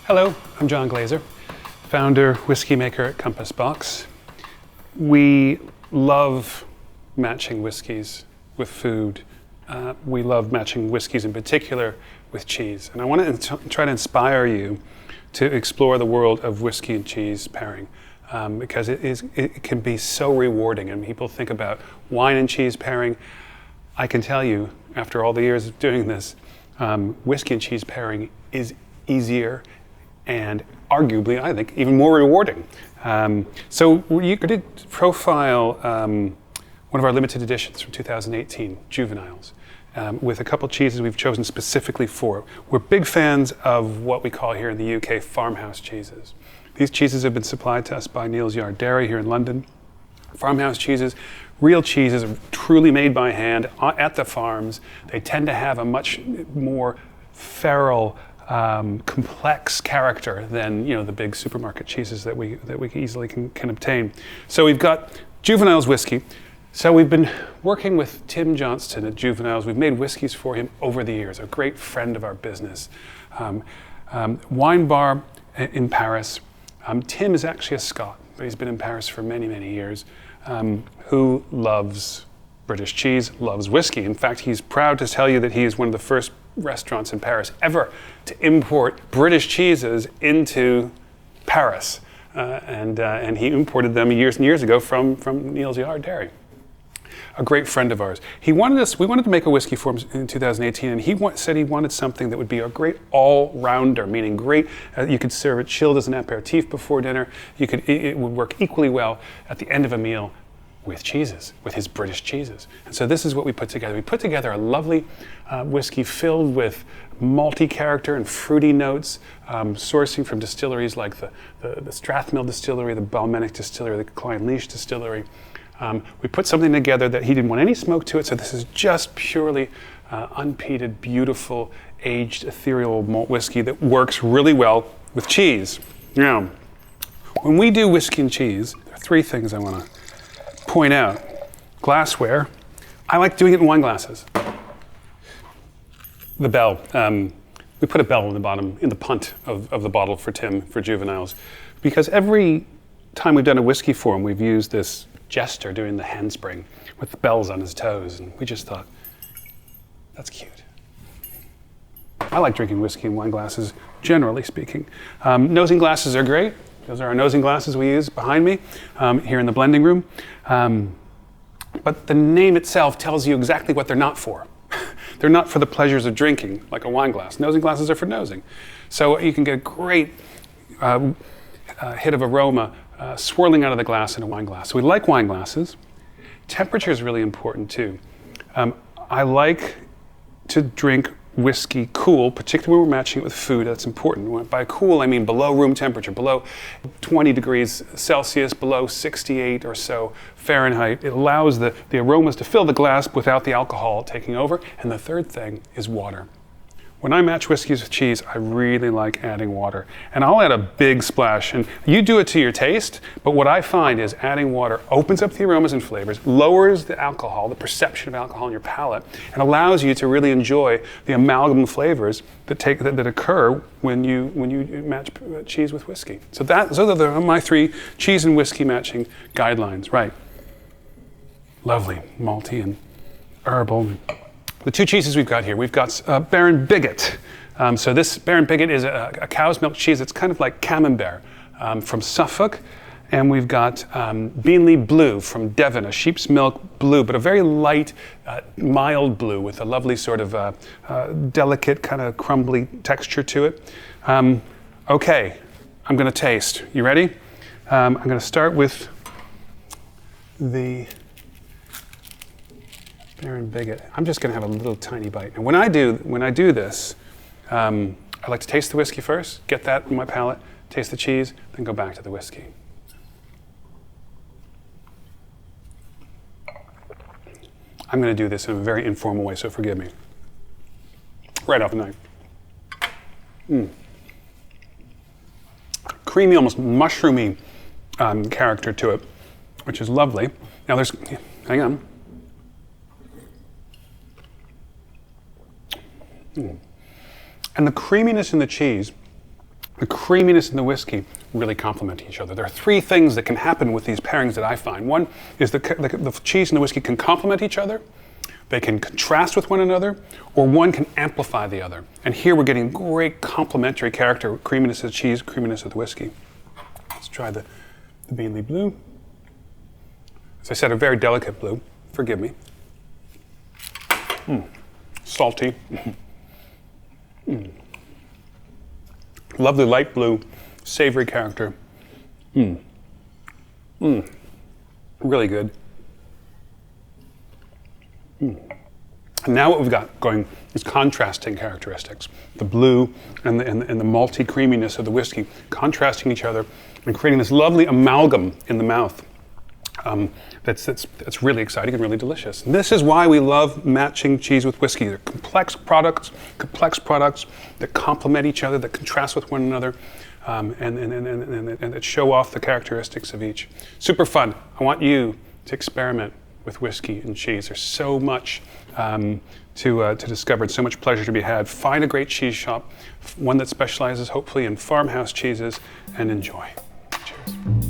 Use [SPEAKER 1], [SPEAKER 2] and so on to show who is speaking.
[SPEAKER 1] Hello, I'm John Glazer, founder, whiskey maker at Compass Box. We love matching whiskeys with food. We love matching whiskeys in particular with cheese. And I want to try to inspire you to explore the world of whiskey and cheese pairing because it can be so rewarding. And people think about wine and cheese pairing. I can tell you, after all the years of doing this, whiskey and cheese pairing is easier and arguably, I think, even more rewarding. So you did profile one of our limited editions from 2018, Juveniles, with a couple cheeses we've chosen specifically for. We're big fans of what we call here in the UK Farmhouse cheeses. These cheeses have been supplied to us by Neal's Yard Dairy here in London. Farmhouse cheeses, real cheeses, are truly made by hand at the farms. They tend to have a much more feral, complex character than the big supermarket cheeses that we easily can obtain. So we've got Juveniles whiskey. So we've been working with Tim Johnston at Juveniles. We've made whiskeys for him over the years, a great friend of our business. Wine bar in Paris. Tim is actually a Scot, but he's been in Paris for many, many years, who loves British cheese, loves whiskey. In fact, he's proud to tell you that he is one of the first restaurants in Paris ever to import British cheeses into Paris. And he imported them years and years ago from Neal's Yard Dairy. A great friend of ours. We wanted to make a whiskey for him in 2018, and he said he wanted something that would be a great all-rounder, meaning great, you could serve it chilled as an aperitif before dinner. It would work equally well at the end of a meal with cheeses, with his British cheeses. And so this is what we put together. We put together a lovely whiskey filled with malty character and fruity notes, sourcing from distilleries like the Strathmill Distillery, the Balmenic Distillery, the Clynelish Distillery. We put something together that he didn't want any smoke to it, so this is just purely unpeated, beautiful, aged, ethereal malt whiskey that works really well with cheese. Now, when we do whiskey and cheese, there are three things I want to point out. Glassware. I like doing it in wine glasses. The bell. We put a bell in the bottom, in the punt of the bottle for Tim, for Juveniles, because every time we've done a whiskey for him, we've used this jester doing the handspring with the bells on his toes, and we just thought, that's cute. I like drinking whiskey in wine glasses, generally speaking. Nosing glasses are great. Those are our nosing glasses we use behind me here in the blending room. But the name itself tells you exactly what they're not for. They're not for the pleasures of drinking, like a wine glass. Nosing glasses are for nosing. So you can get a great hit of aroma swirling out of the glass in a wine glass. So we like wine glasses. Temperature is really important too. I like to drink whiskey cool, particularly when we're matching it with food. That's important. By cool, I mean below room temperature, below 20 degrees Celsius, below 68 or so Fahrenheit. It allows the aromas to fill the glass without the alcohol taking over. And the third thing is water. When I match whiskeys with cheese, I really like adding water. And I'll add a big splash. And you do it to your taste, but what I find is adding water opens up the aromas and flavors, lowers the alcohol, the perception of alcohol in your palate, and allows you to really enjoy the amalgam flavors that occur when you match cheese with whiskey. So those are my three cheese and whiskey matching guidelines. Right. Lovely, malty and herbal. The two cheeses we've got here, we've got Baron Bigot. So this Baron Bigot is a cow's milk cheese. It's kind of like Camembert from Suffolk. And we've got Beanley Blue from Devon, a sheep's milk blue, but a very light, mild blue with a lovely sort of delicate, kind of crumbly texture to it. Okay, I'm going to taste. You ready? I'm going to start with the Baron Bigot. I'm just going to have a little tiny bite. And when I do this, I like to taste the whiskey first, get that in my palate, taste the cheese, then go back to the whiskey. I'm going to do this in a very informal way, so forgive me. Right off the knife. Creamy, almost mushroomy character to it, which is lovely. Now hang on. And the creaminess in the cheese the creaminess and the whiskey really complement each other. There are three things that can happen with these pairings that I find. One is the cheese and the whiskey can complement each other, they can contrast with one another, or one can amplify the other. And here we're getting great complementary character, creaminess of the cheese, creaminess of the whiskey. Let's try the Beanley Blue. As I said, a very delicate blue, forgive me. Salty. Lovely light blue, savory character. Really good. And now what we've got going is contrasting characteristics. The blue and the malty creaminess of the whiskey contrasting each other and creating this lovely amalgam in the mouth. That's really exciting and really delicious. And this is why we love matching cheese with whiskey. They're complex products that complement each other, that contrast with one another, and that show off the characteristics of each. Super fun. I want you to experiment with whiskey and cheese. There's so much to discover and so much pleasure to be had. Find a great cheese shop, one that specializes hopefully in farmhouse cheeses, and enjoy. Cheers.